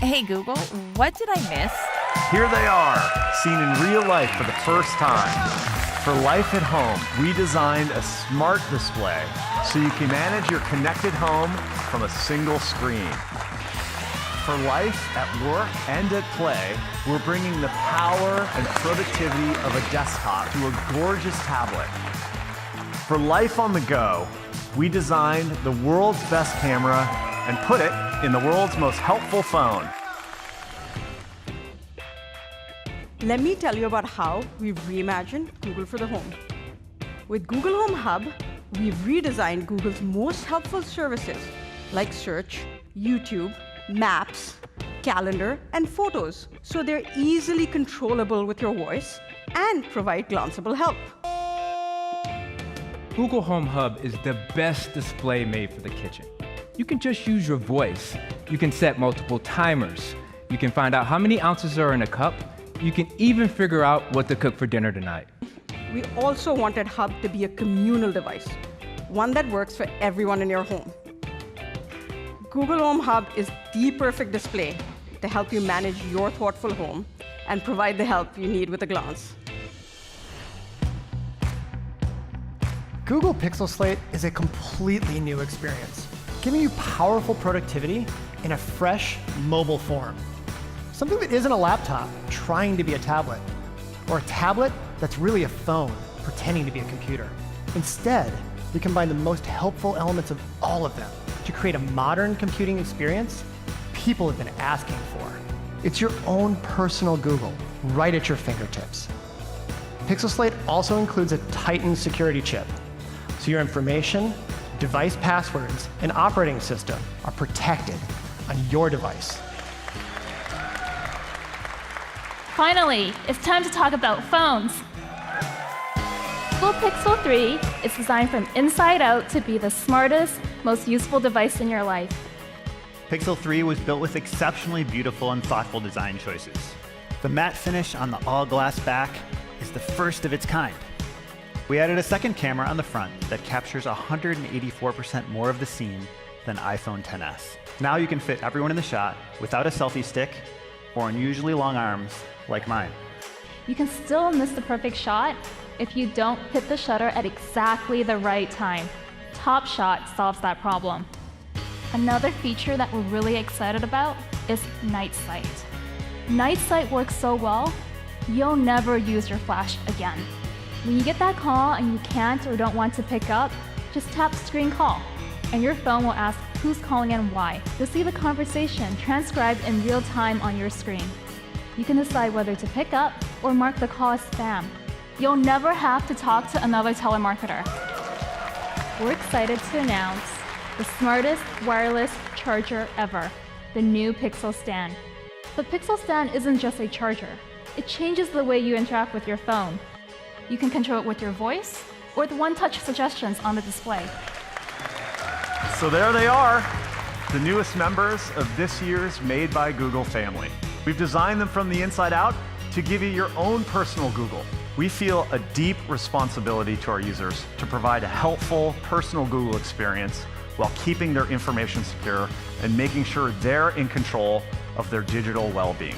Hey Google, what did I miss? Here they are, seen in real life for the first time. For life at home, we designed a smart display so you can manage your connected home from a single screen. For life at work and at play, we're bringing the power and productivity of a desktop to a gorgeous tablet. For life on the go, we designed the world's best camera and put it in the world's most helpful phone. Let me tell you about how we've reimagined Google for the home. With Google Home Hub, we've redesigned Google's most helpful services like search, YouTube, Maps, Calendar, and Photos, so they're easily controllable with your voice and provide glanceable help. Google Home Hub is the best display made for the kitchen. You can just use your voice. You can set multiple timers. You can find out how many ounces are in a cup. You can even figure out what to cook for dinner tonight. We also wanted Hub to be a communal device, one that works for everyone in your home. Google Home Hub is the perfect display to help you manage your thoughtful home and provide the help you need with a glance. Google Pixel Slate is a completely new experience, giving you powerful productivity in a fresh, mobile form. Something that isn't a laptop trying to be a tablet, or a tablet that's really a phone pretending to be a computer. Instead, we combine the most helpful elements of all of them to create a modern computing experience people have been asking for. It's your own personal Google, right at your fingertips. Pixel Slate also includes a tightened security chip, so your information, device passwords, and operating system are protected on your device. Finally, it's time to talk about phones. Google Pixel 3 is designed from inside out to be the smartest, most useful device in your life. Pixel 3 was built with exceptionally beautiful and thoughtful design choices. The matte finish on the all-glass back is the first of its kind. We added a second camera on the front that captures 184% more of the scene than iPhone XS. Now you can fit everyone in the shot without a selfie stick or unusually long arms like mine. You can still miss the perfect shot if you don't hit the shutter at exactly the right time. Top Shot solves that problem. Another feature that we're really excited about is Night Sight. Night Sight works so well, you'll never use your flash again. When you get that call and you can't or don't want to pick up, just tap Screen Call, and your phone will ask who's calling and why. You'll see the conversation transcribed in real time on your screen. You can decide whether to pick up or mark the call as spam. You'll never have to talk to another telemarketer. We're excited to announce the smartest wireless charger ever, the new Pixel Stand. The Pixel Stand isn't just a charger. It changes the way you interact with your phone. You can control it with your voice or with one-touch suggestions on the display. So there they are, the newest members of this year's Made by Google family. We've designed them from the inside out to give you your own personal Google. We feel a deep responsibility to our users to provide a helpful, personal Google experience while keeping their information secure and making sure they're in control of their digital well-being.